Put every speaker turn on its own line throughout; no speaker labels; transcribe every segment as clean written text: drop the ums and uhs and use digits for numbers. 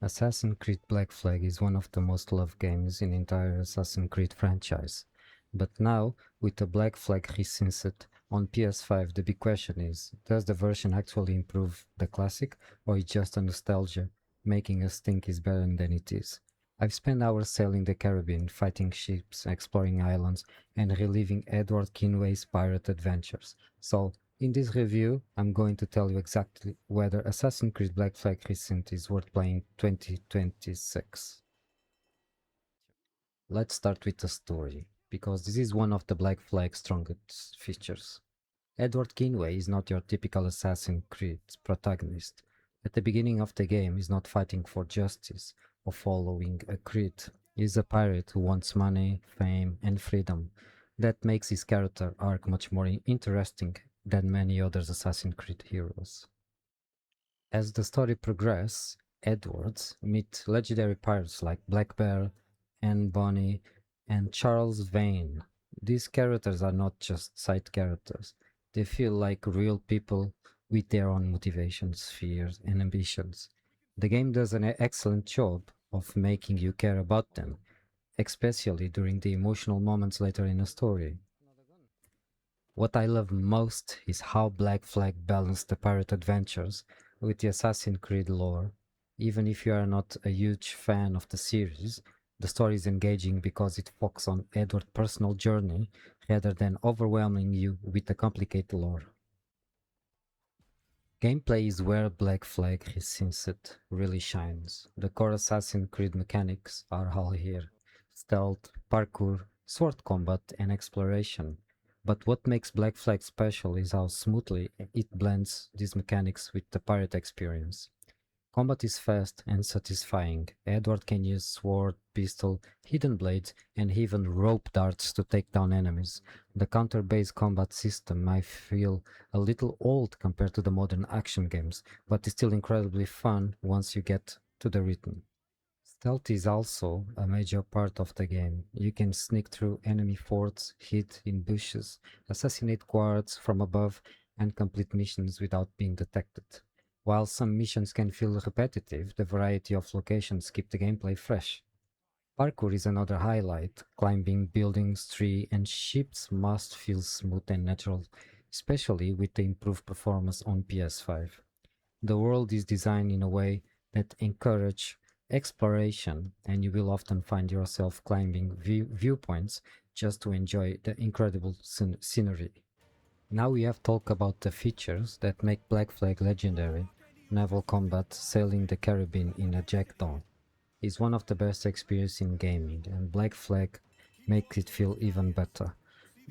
Assassin's Creed Black Flag is one of the most loved games in the entire Assassin's Creed franchise. But now, with the Black Flag Resynced on PS5, the big question is, does the version actually improve the classic, or is just a nostalgia, making us think it's better than it is? I've spent hours sailing the Caribbean, fighting ships, exploring islands, and reliving Edward Kenway's pirate adventures. So, in this review, I'm going to tell you exactly whether Assassin's Creed Black Flag Resynced is worth playing 2026. Let's start with the story, because this is one of the Black Flag's strongest features. Edward Kenway is not your typical Assassin's Creed protagonist. At the beginning of the game, he's not fighting for justice or following a creed. He's a pirate who wants money, fame, and freedom. That makes his character arc much more interesting than many other Assassin's Creed heroes. As the story progresses, Edwards meets legendary pirates like Black Bear, Anne Bonny, and Charles Vane. These characters are not just side characters, they feel like real people with their own motivations, fears, and ambitions. The game does an excellent job of making you care about them, especially during the emotional moments later in the story. What I love most is how Black Flag balanced the pirate adventures with the Assassin's Creed lore. Even if you are not a huge fan of the series, the story is engaging because it focuses on Edward's personal journey rather than overwhelming you with a complicated lore. Gameplay is where Black Flag Resynced really shines. The core Assassin's Creed mechanics are all here: stealth, parkour, sword combat, and exploration. But what makes Black Flag special is how smoothly it blends these mechanics with the pirate experience. Combat is fast and satisfying. Edward can use sword, pistol, hidden blades, and even rope darts to take down enemies. The counter-based combat system might feel a little old compared to the modern action games, but is still incredibly fun once you get to the rhythm. Stealth is also a major part of the game. You can sneak through enemy forts, hide in bushes, assassinate guards from above, and complete missions without being detected. While some missions can feel repetitive, the variety of locations keep the gameplay fresh. Parkour is another highlight. Climbing buildings, trees, and ships must feel smooth and natural, especially with the improved performance on PS5. The world is designed in a way that encourages exploration, and you will often find yourself climbing viewpoints just to enjoy the incredible scenery. Now we have talked about the features that make Black Flag legendary. Naval combat, sailing the Caribbean in a jackdaw, is one of the best experiences in gaming, and Black Flag makes it feel even better.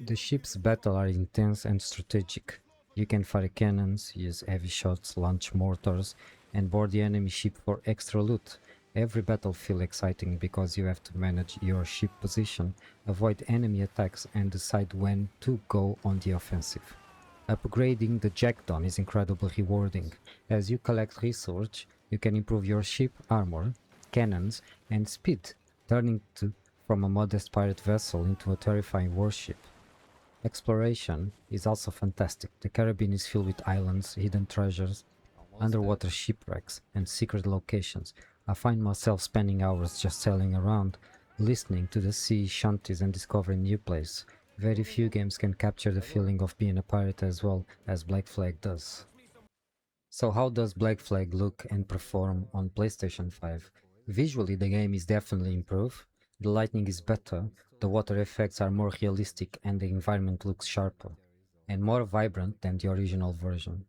The ship's battles are intense and strategic. You can fire cannons, use heavy shots, launch mortars, and board the enemy ship for extra loot. Every battle feels exciting because you have to manage your ship position, avoid enemy attacks, and decide when to go on the offensive. Upgrading the jackdaw is incredibly rewarding. As you collect research, you can improve your ship armor, cannons, and speed, turning from a modest pirate vessel into a terrifying warship. Exploration is also fantastic. The Caribbean is filled with islands, hidden treasures, underwater shipwrecks, and secret locations. I find myself spending hours just sailing around, listening to the sea shanties and discovering new places. Very few games can capture the feeling of being a pirate as well as Black Flag does. So how does Black Flag look and perform on PlayStation 5? Visually, the game is definitely improved. The lighting is better, the water effects are more realistic, and the environment looks sharper and more vibrant than the original version.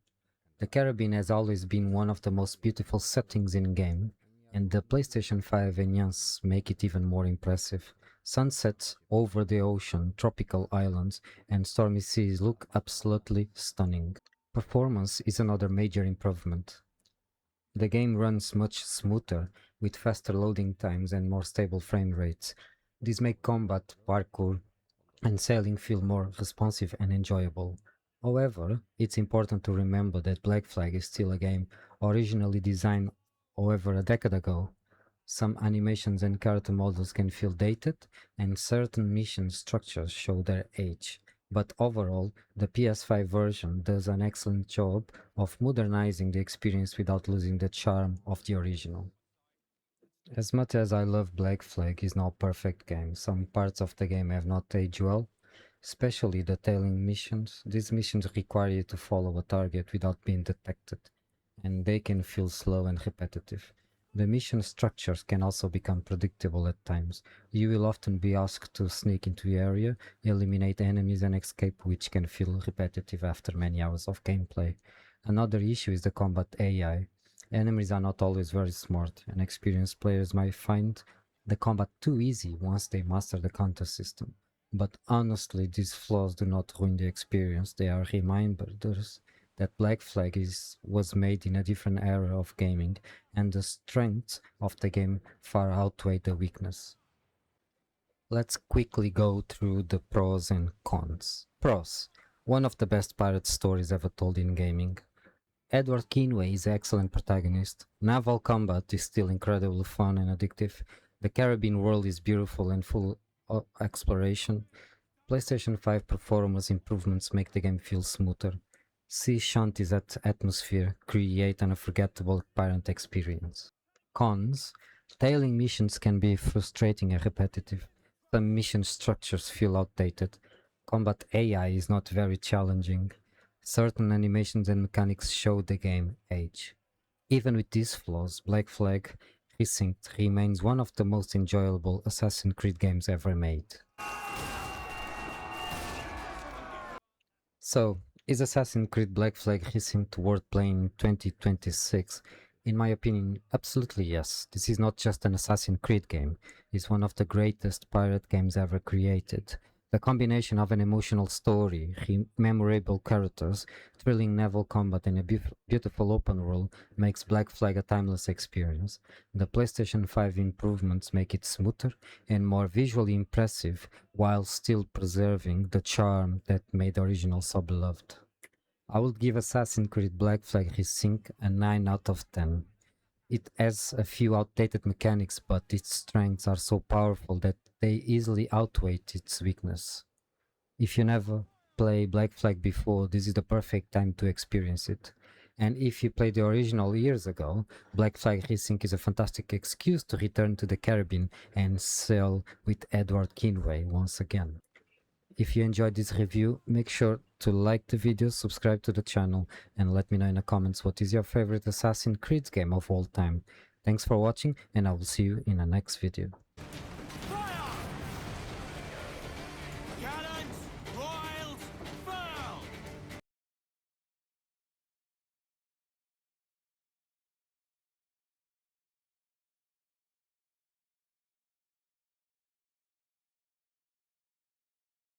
The Caribbean has always been one of the most beautiful settings in game, and the PlayStation 5 enhancements make it even more impressive. Sunsets over the ocean, tropical islands, and stormy seas look absolutely stunning. Performance is another major improvement. The game runs much smoother, with faster loading times and more stable frame rates. These make combat, parkour, and sailing feel more responsive and enjoyable. However, it's important to remember that Black Flag is still a game originally designed over a decade ago. Some animations and character models can feel dated, and certain mission structures show their age. But overall, the PS5 version does an excellent job of modernizing the experience without losing the charm of the original. As much as I love Black Flag is not a perfect game, some parts of the game have not aged well, especially the tailing missions. These missions require you to follow a target without being detected, and they can feel slow and repetitive. The mission structures can also become predictable at times. You will often be asked to sneak into the area, eliminate enemies, and escape, which can feel repetitive after many hours of gameplay. Another issue is the combat AI. Enemies are not always very smart, and experienced players might find the combat too easy once they master the counter system. But honestly, these flaws do not ruin the experience, they are reminders that Black Flag was made in a different era of gaming, and the strengths of the game far outweigh the weakness. Let's quickly go through the pros and cons. Pros. One of the best pirate stories ever told in gaming. Edward Keenway is an excellent protagonist. Naval combat is still incredibly fun and addictive. The Caribbean world is beautiful and full of exploration. PlayStation 5 performance improvements make the game feel smoother. Sea shanties at atmosphere create an unforgettable pirate experience. Cons. Tailing missions can be frustrating and repetitive. Some mission structures feel outdated. Combat AI is not very challenging. Certain animations and mechanics show the game age. Even with these flaws, Black Flag Resynced remains one of the most enjoyable Assassin's Creed games ever made. So, is Assassin's Creed Black Flag Resynced worth playing in 2026? In my opinion, absolutely yes. This is not just an Assassin's Creed game, it's one of the greatest pirate games ever created. The combination of an emotional story, memorable characters, thrilling naval combat, and a beautiful open world makes Black Flag a timeless experience. The PlayStation 5 improvements make it smoother and more visually impressive while still preserving the charm that made the original so beloved. I would give Assassin's Creed Black Flag Resync a 9 out of 10. It has a few outdated mechanics, but its strengths are so powerful that they easily outweigh its weakness. If you never played Black Flag before, this is the perfect time to experience it. And if you played the original years ago, Black Flag Resync is a fantastic excuse to return to the Caribbean and sail with Edward Keenway once again. If you enjoyed this review, make sure to like the video, subscribe to the channel, and let me know in the comments what is your favorite Assassin's Creed game of all time. Thanks for watching, and I will see you in the next video.